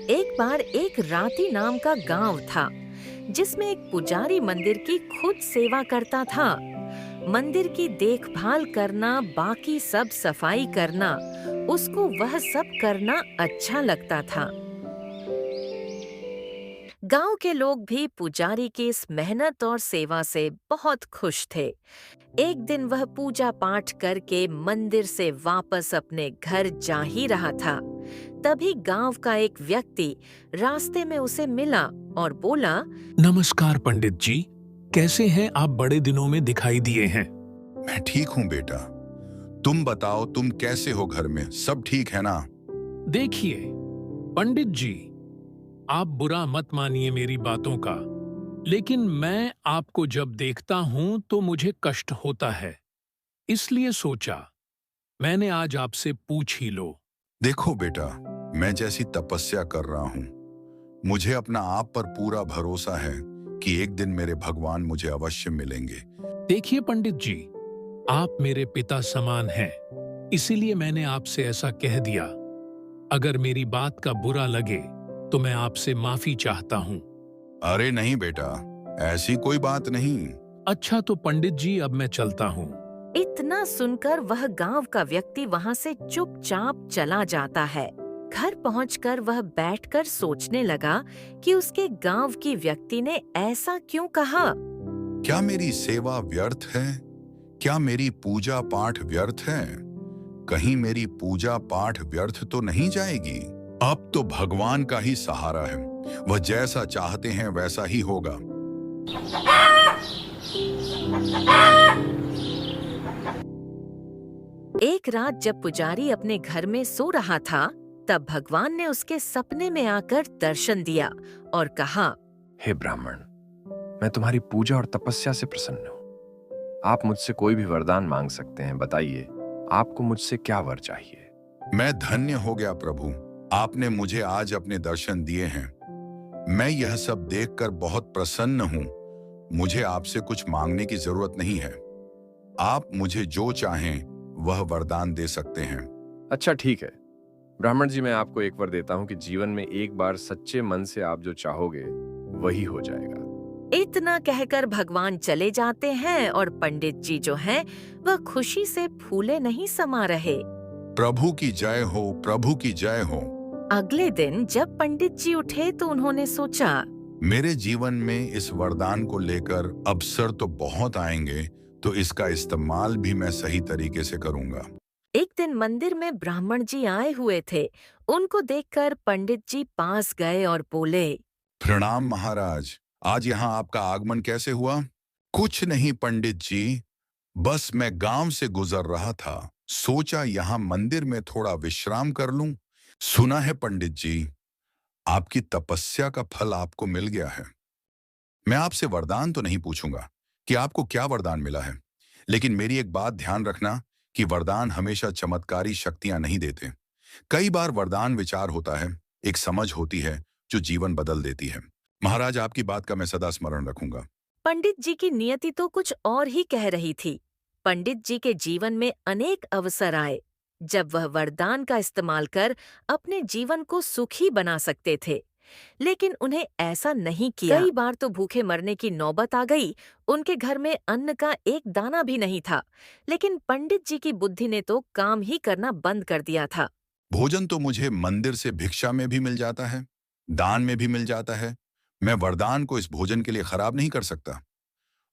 एक बार एक राती नाम का गांव था जिसमें एक पुजारी मंदिर की खुद सेवा करता था। मंदिर की देखभाल करना, बाकी सब सफाई करना, उसको वह सब करना अच्छा लगता था। गांव के लोग भी पुजारी की इस मेहनत और सेवा से बहुत खुश थे। एक दिन वह पूजा पाठ करके मंदिर से वापस अपने घर जा ही रहा था। तभी गांव का एक व्यक्ति रास्ते में उसे मिला और बोला, नमस्कार पंडित जी, कैसे हैं आप? बड़े दिनों में दिखाई दिए हैं। मैं ठीक हूँ बेटा। तुम बताओ, तुम कैसे हो? घर में सब ठीक है ना? देखिए पंडित जी, आप बुरा मत मानिए मेरी बातों का, लेकिन मैं आपको जब देखता हूं तो मुझे कष्ट होता है। इसलिए सोचा मैंने आज आपसे पूछ ही लो। देखो बेटा, मैं जैसी तपस्या कर रहा हूँ, मुझे अपना आप पर पूरा भरोसा है कि एक दिन मेरे भगवान मुझे अवश्य मिलेंगे। देखिए पंडित जी, आप मेरे पिता समान हैं, इसीलिए मैंने आपसे ऐसा कह दिया। अगर मेरी बात का बुरा लगे तो मैं आपसे माफी चाहता हूँ। अरे नहीं बेटा, ऐसी कोई बात नहीं। अच्छा तो पंडित जी, अब मैं चलता हूँ। इतना सुनकर वह गांव का व्यक्ति वहां से चुपचाप चला जाता है। घर पहुंचकर वह बैठकर सोचने लगा कि उसके गांव की व्यक्ति ने ऐसा क्यों कहा। क्या मेरी सेवा व्यर्थ है? क्या मेरी पूजा पाठ व्यर्थ है? कहीं मेरी पूजा पाठ व्यर्थ तो नहीं जाएगी? अब तो भगवान का ही सहारा है, वह जैसा चाहते हैं वैसा ही होगा। एक रात जब पुजारी अपने घर में सो रहा था, तब भगवान ने उसके सपने में आकर दर्शन दिया और कहा, हे ब्राह्मण, मैं तुम्हारी पूजा और तपस्या से प्रसन्न हूँ। आप मुझसे कोई भी वरदान मांग सकते हैं। बताइए, आपको मुझसे क्या वर चाहिए? मैं धन्य हो गया प्रभु, आपने मुझे आज अपने दर्शन दिए हैं। मैं यह सब देखकर बहुत प्रसन्न हूँ। मुझे आपसे कुछ मांगने की जरूरत नहीं है। आप मुझे जो चाहें वह वरदान दे सकते हैं। अच्छा ठीक है ब्राह्मण जी, मैं आपको एक वर देता हूँ कि जीवन में एक बार सच्चे मन से आप जो चाहोगे वही हो जाएगा। इतना कहकर भगवान चले जाते हैं और पंडित जी जो हैं वह खुशी से फूले नहीं समा रहे। प्रभु की जय हो, प्रभु की जय हो। अगले दिन जब पंडित जी उठे तो उन्होंने सोचा, मेरे जीवन में इस वरदान को लेकर अवसर तो बहुत आएंगे, तो इसका इस्तेमाल भी मैं सही तरीके से करूंगा। एक दिन मंदिर में ब्राह्मण जी आए हुए थे। उनको देखकर पंडित जी पास गए और बोले, प्रणाम महाराज, आज यहाँ आपका आगमन कैसे हुआ? कुछ नहीं पंडित जी, बस मैं गांव से गुजर रहा था, सोचा यहाँ मंदिर में थोड़ा विश्राम कर लूं। सुना है पंडित जी, आपकी तपस्या का फल आपको मिल गया है। मैं आपसे वरदान तो नहीं पूछूंगा कि आपको क्या वरदान मिला है, लेकिन मेरी एक बात ध्यान रखना कि वरदान हमेशा चमत्कारी शक्तियां नहीं देते। कई बार वरदान विचार होता है, एक समझ होती है जो जीवन बदल देती है। महाराज, आपकी बात का मैं सदा स्मरण रखूंगा। पंडित जी की नियति तो कुछ और ही कह रही थी। पंडित जी के जीवन में अनेक अवसर आए जब वह वरदान का इस्तेमाल कर अपने जीवन को सुखी बना सकते थे, लेकिन उन्हें ऐसा नहीं किया। कई बार तो भूखे मरने की नौबत आ गई। उनके घर में अन्न का एक दाना भी नहीं था, लेकिन पंडित जी की बुद्धि ने तो काम ही करना बंद कर दिया था। भोजन तो मुझे मंदिर से भिक्षा में भी मिल जाता है, दान में भी मिल जाता है। मैं वरदान को इस भोजन के लिए खराब नहीं कर सकता।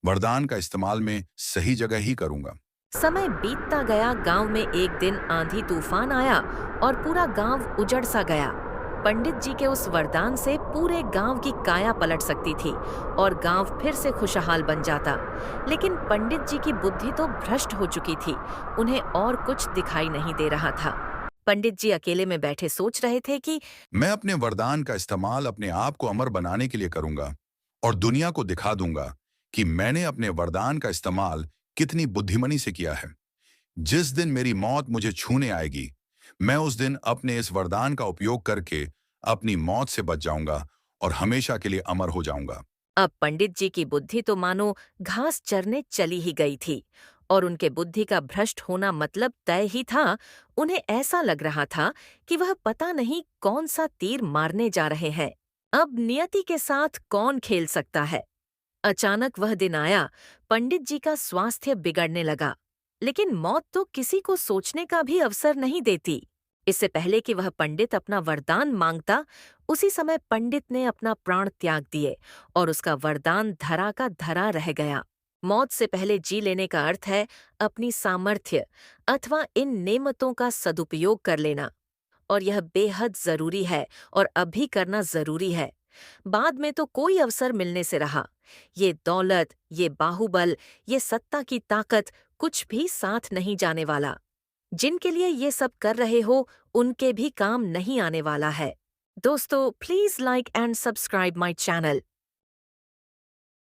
वरदान का इस्तेमाल मैं सही जगह ही करूंगा। समय बीतता गया। गांव में एक दिन आंधी तूफान आया और पूरा गांव उजड़ सा गया। पंडित जी के उस वरदान से पूरे गांव की काया पलट सकती थी और गांव फिर से खुशहाल बन जाता। लेकिन पंडित जी की बुद्धि तो भ्रष्ट हो चुकी थी। उन्हें और कुछ दिखाई नहीं दे रहा था। पंडित जी अकेले में बैठे सोच रहे थे कि मैं अपने वरदान का इस्तेमाल अपने आप को अमर बनाने के लिए करूंगा और दुनिया को दिखा दूंगा कि मैंने अपने वरदान का इस्तेमाल कितनी बुद्धिमनी से किया है। जिस दिन मेरी मौत मुझे छूने आएगी, मैं उस दिन अपने इस वरदान का उपयोग करके अपनी मौत से बच जाऊंगा और हमेशा के लिए अमर हो जाऊंगा। अब पंडित जी की बुद्धि तो मानो घास चरने चली ही गई थी। और उनके बुद्धि का भ्रष्ट होना मतलब तय ही था। उन्हें ऐसा लग रहा था कि वह पता नहीं कौन सा तीर मारने जा रहे हैं। अब नियति के साथ कौन खेल सकता है? अचानक वह दिन आया, पंडित जी का स्वास्थ्य बिगड़ने लगा। लेकिन मौत तो किसी को सोचने का भी अवसर नहीं देती। इससे पहले कि वह पंडित अपना वरदान मांगता, उसी समय पंडित ने अपना प्राण त्याग दिए और उसका वरदान धरा का धरा रह गया। मौत से पहले जी लेने का अर्थ है अपनी सामर्थ्य अथवा इन नेमतों का सदुपयोग कर लेना, और यह बेहद जरूरी है और अभी करना जरूरी है। बाद में तो कोई अवसर मिलने से रहा। ये दौलत, ये बाहुबल, ये सत्ता की ताकत कुछ भी साथ नहीं जाने वाला। जिनके लिए ये सब कर रहे हो, उनके भी काम नहीं आने वाला है। दोस्तों, please like and subscribe my channel.